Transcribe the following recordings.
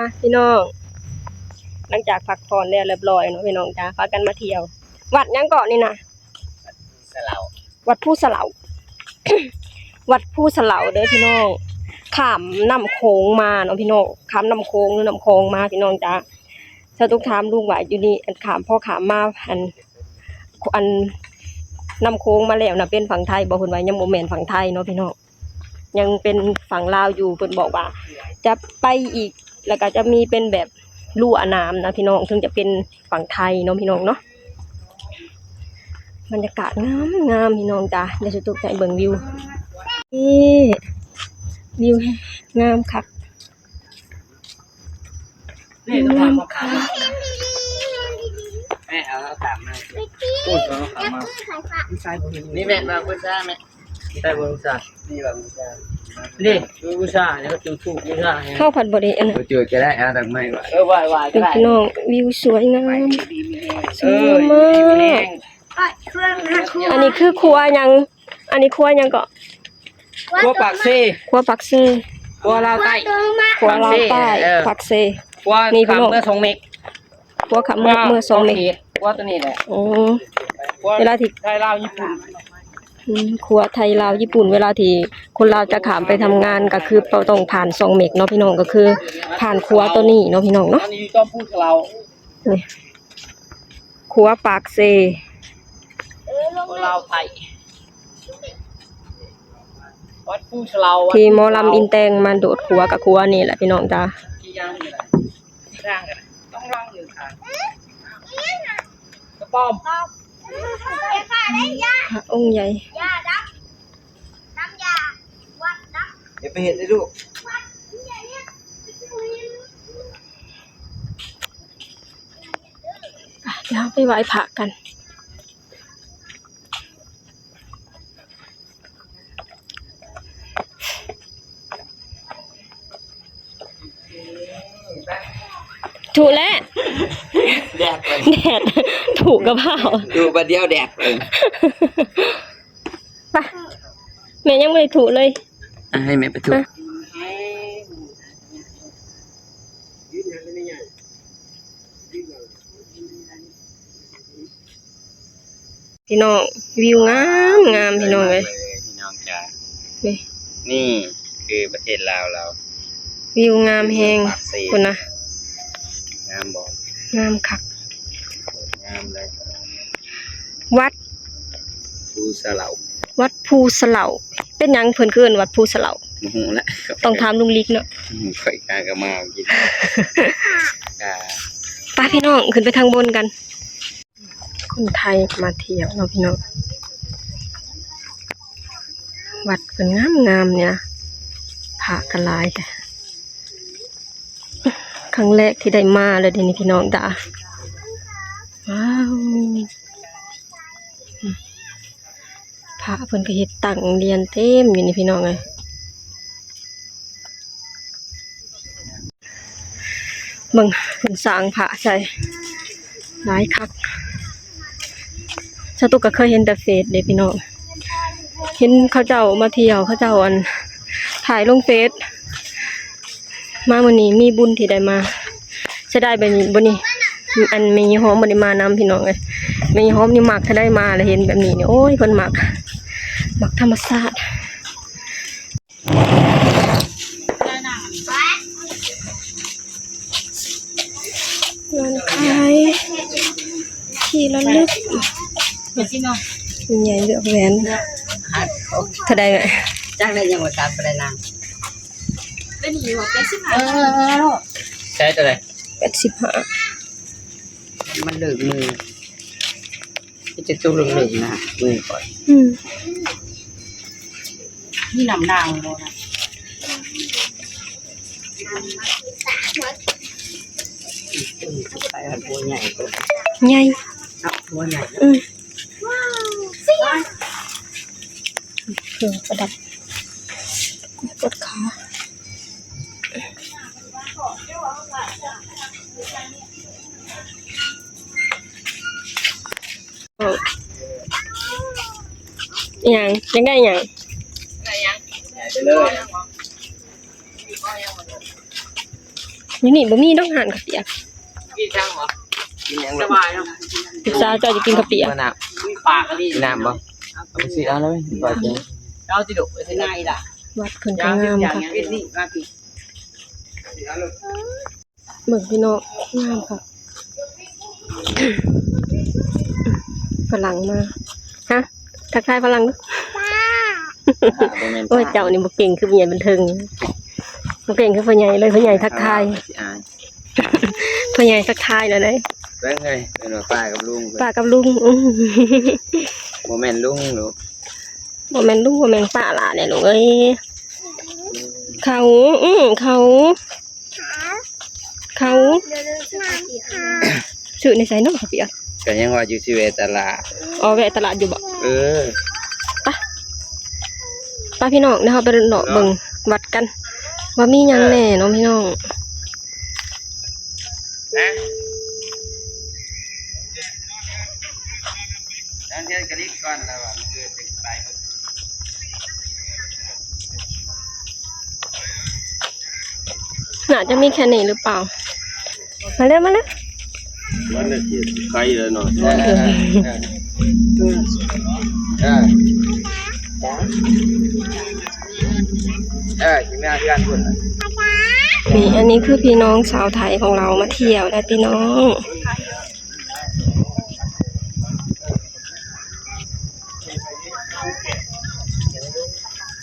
มาพี่น้องหลังจากพักผ่อนแล้วเรียบร้อยเนาะพี่น้องจ้าพากันมาเที่ยววัดยังเกาะนี่นะวัดผู้สะเหลา วัดผู้สะเหลาเด้อพี่น้องข้ามน้ำโขงมาเนาะพี่น้องข้ามน้ำโขงหรือน้ำคลองมาพี่น้องจ้าถ้าทุกถามลุงว่าอยู่นี่อันขามพ่อขามมาอันน้ำโขงมาแล้วนะเป็นฝั่งไทยบอกเพิ่นว่ายังบ่แม่นฝั่งไทยเนาะพี่น้องยังเป็นฝั่งลาวอยู่เพิ่นบอกว่าจะไปอีกแล้วก็จะมีเป็นแบบลู่อน้ำนะพี่น้องถึงจะเป็นฝั่งไทยเนาะพี่น้องเนาะบรรยากาศงามพี่น้องจ้าเดี๋ยวจะตุกใจเบิ่งวิวนี่วิวงามคักงามคักแม่เอาถามมาพูดเอาถามมานี่แม่มาบูชาแม่ใช่บูชานี่แบบบูชานี่บูชาเนี่ยก็ถูกบูชาเข้าผัดบริเอันน่ะเจอจะได้เอาแต่ไม่ไหวไหวเป็นพี่น้องวิวสวยงามสวยมากอันนี้คือครัวยังอันนี้ครัวยังก็ครัวปากเซ่ครัวปักเซครัวลาวใต้ครัวลาวใต้ปักเซครัวขามเมื่อ2 เมกครัวขามเมื่อ2 เมกครัวตัวนี้แหละอ๋อเวลาที่ไทยลาวญี่ปุ่นครัวไทยลาวญี่ปุ่นเวลาที่คนลาวจะขามไปทำงานก็คือต้องผ่าน2 เมกเนาะพี่น้องก็คือผ่านครัวตัวนี้เนาะพี่น้องเนาะอันนี้ต้องพูดกับเรานี่ครัวปากเซลาวไทยวัดผู้เฉลาที่หมอลำอินแตงมาโดดครัวกับครัวนี่แหละพี่น้องจ้าที่ย่างนี่แหละที่ร่างกันต้องร่างหนึ่งค่ะกระป๋อมพระองค์ใหญ่เดี๋ยวไปเห็นได้ลูกเดี๋ยวไปไหว้พระกันถูกแล้วแดดเลยแดดถูกกับเผาดูประเดี๋ยวแดดเลยไปแม่ยังไม่ได้ถูกเลยให้แม่ไปถูกพี่น้องวิวงามพี่น้องเลยพี่น้องจ้านี่คือประเทศลาวเราวิวงามแฮงคุณนะงามบ่งามคักงามเลยวัดภูสะเหลาวัดภูสะเหลาเป็นหยังเพิ่นคือวัดภูสะเหลาโอ้โหละต้องถามลุงลิกเนาะข่อยกาก็มากินป้าพี่น้องขึ้นไปทางบนกันคนไทยมาเที่ยวเนาะพี่น้องวัดเพิ่นงามเนี่ยพระกันหลายแต่ครั้งแรกที่ได้มาเลยทีนี้พี่น้องจ้าว้าวพระเพิ่นก็เฮ็ดตั้งเรียนเต็มอยู่นี่พี่น้องเลยเบิ่งเพิ่นสร้างพระใส่หลายคักชาตุกก็เคยเห็นแต่เฟซเด้พี่น้องเห็นเขาเจ้ามาเที่ยวเขาเจ้าอันถ่ายลงเฟซมาวันนี้มีบุญที่ได้มาจะได้แบบนี้บนนี้อันมีหอมบนนี้มานำพี่น้องเลยมีหอมนี่หมักถ้าได้มาแล้วเห็นแบบนี้เนี่ยโอ้ยคนหมักธรรมชาติงานขายที่ระลึกใหญ่เลือกแหวนถ้าได้ไหมจ้างได้ยังว่าการไปได้นางเป็นหิว85ใช่ตัวไหน85มันเหลืองมือจะตู้เหลืองนะมือก่อนนี่น้ำนางบ่นะไปหัวใหญ่ตัวใหญ่หัวใหญ่ว้าวเครื่องประดับกดขายังได้ยังเลย อยู่นี่บ่มีดอกหานข้าวเปียก กินช่างเหรอกินยังสบายเนาะ ศึกษาเจ้าจะกินข้าวเปียก น้ำปากกันดิน้ำบ่เอาสิเอาแล้วปล่อยเจ้าเอาจิดุไปที่ไหนล่ะ วัดเพิ่นก็งามค่ะ นี่มาพี่ เบิ่งพี่น้องงามค่ะฝรั่งมาฮะทักทายฝรั่งดูโอ้ยเจ้านี่บ่เก่งคือผู้ใหญ่บันเทิงบ่เก่งคือผู้ใหญ่เลยผู้ใหญ่ทักทายผู้ใหญ่ทักทายแล้วเด้ เป็นไงเป็นป้ากับลุง ป้ากับลุง โมเมนต์ลุงหนู บ่แม่นลุงบ่แม่นป้าล่ะเนี่ยลูกเอ้ยเขาชื่อในไสเนาะข้าวเปียก ก็ยังว่าอยู่ที่เวตลาด อ๋อแวะตลาดอยู่บ่ ป้าพี่น้องเดี๋ยวเราไปเลาะเบิ่งวัดกันว่ามีหยังแน่เนาะพี่น้อง นั่นเดี๋ยวกระดิกก่อนแล้วว่าไป น่าจะมีแค่นี้หรือเปล่ามาเร็วมันเนี่ยใครเลยเนาะกินงานที่ร้านคุณ นี่อันนี้คือพี่น้องชาวไทยของเรามาเที่ยวได้พี่น้อง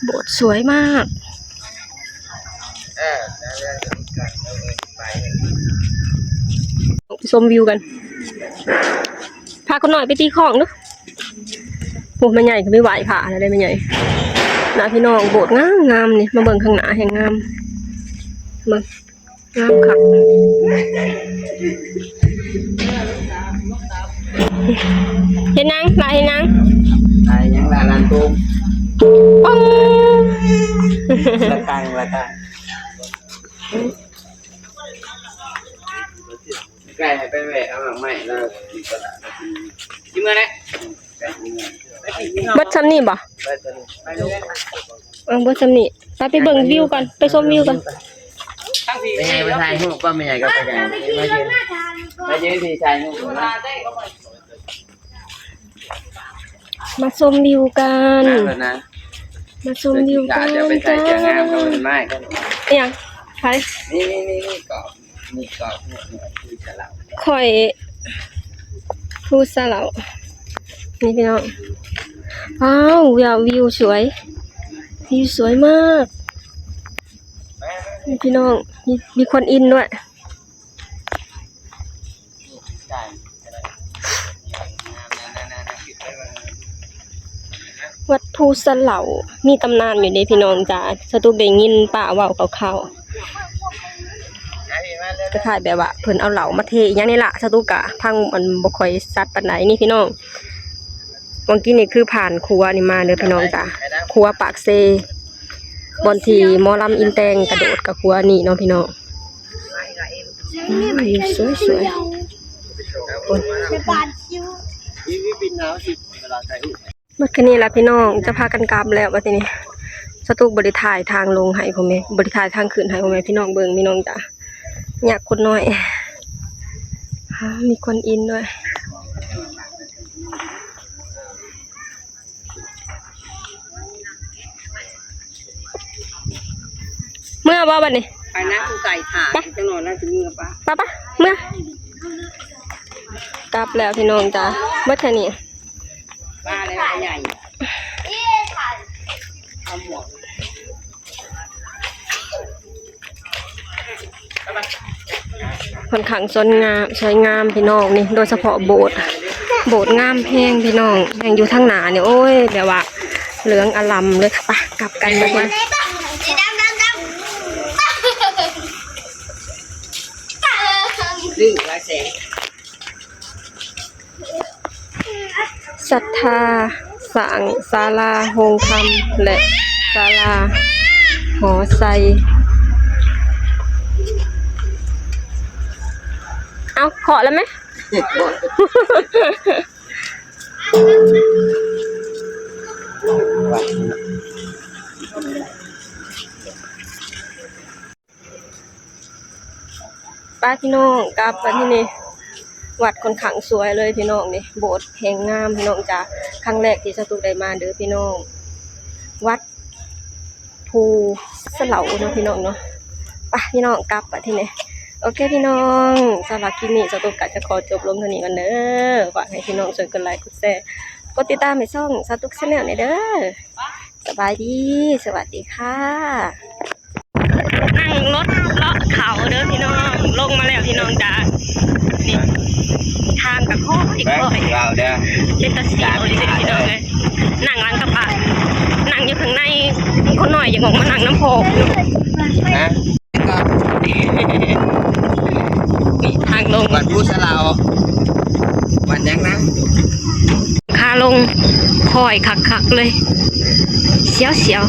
โบสถ์สวยมากชมวิวกันพาคนหน่อยไปตีของเนาะโอ้ไม่ใหญ่ก็ไม่ไหวค่ะอะไรได้ไม่ใหญ่นะพี่น้องโบสถ์งามนี่มาเบิ่งข้างหน้าแห่งงามเบิ่งงามค่ะเห็นนางลายเห็นนาง ยังลานตุ้ม ปัง ละกังไก่ให้ไปแหวะเอาหลังใหม่แล้วกินเมื่อไร บัดซ้ำนี่บ่บัดซ้ำนี่ไปเบิ่งวิวกันไปชมวิวกัน ไม่ใช่ไปถ่ายรูปก็ไม่ใช่ก็ไปถ่ายมายืนที่ถ่ายรูป มาชมวิวกันมาชมวิวกัน จะไปถ่ายเจ้างามก็มันไม่ก็ ยังไป นี่เกาะนี่สลับ ข่อยผู้สลาวนี่พี่น้องว้าววิวสวยวิวสวยมากนี่พี่น้องมีคนอินด้วยวัดภูสะเหลามีตำนานอยู่ในพี่น้องจ้าสตูได้ยินป้าเว้าเขาก็ขายแบบว่าเพิ่นเอาเหลามาเทอหยังนี่ล่ะสตูกะพังมันบ่ค่อยซัดปานใดนี่พี่น้องเมื่อกี้นี่คือผ่านครัวนี่มาเด้อพี่น้องจ้าครัวปากเซบอนที่หมอลำอินแตงกระโดดกับครัวนี่เนาะพี่น้องสวยๆมื่อคืนนี้ล่ะพี่น้องจะพากันกลับแล้วว่าทีนี้สตูบริถ่ายทางลงให้พ่อแม่บริถ่ายทางขึ้นให้พ่อแม่พี่น้องเบิ่งพี่น้องจ้ะอยากคนน้อยมีคนอินด้วยเมื่อว่าบัดนี้ ไปนะกูไก่ขาดจังหน่อยแล้วจะมีกับป้า ปะเมื่อกลับแล้วพี่น้องจ้ะเมื่อคืนนี้ ป้าเลยใหญ่เอาหมวก ค่อนข้างสวยงามพี่น้องนี่โดยเฉพาะโบสถ์งามแพงพี่น้องแพงอยู่ทางหน้าเนี่ยโอ้ยแบบว่าเหลืองอลำเลยค่ะปะกลับกันมาเถอะดื้อละแสง ศรัทธาสร้างศาลาโฮงธรรมและศาลาหอไซเอาขอแล้วไหม ป้าพี่น้องกลับมาที่นี่วัดค่อนข้างสวยเลยพี่น้องนี่โบสถ์แห่งงามพี่น้องจ้าครั้งแรกที่สตุกได้มาเด้อพี่น้องวัดภูสะเหลาเนาะพี่น้องเนาะไปพี่น้องกลับมาที่นี่โอเคพี่น้องสำหรับคลิปนี้สตุกกะจะขอจบลงเท่านี้กันเด้อฝากให้พี่น้องช่วยกดไลค์กดแชร์กดติดตามให้ช่องสตุกชาแนลหน่อยเด้อสบายดีสวัสดีค่ะนั่งรถเลาะเขาเด้อพี่น้องลงมาแล้วพี่น้องจ้านี่ทางกับพ่ออีกพ่ออีก เราเด้อ เป็นตาสีโอ้ยพี่น้องเลยนั่งร้านกระปะนั่งอยู่ข้างในคนหน่อยอย่างออกมานั่งน้ำโพกอยู่ นะ นี่ทางลง วัดผู้สลาววันยังนะ ขาลงคอยคักๆเลยเสียว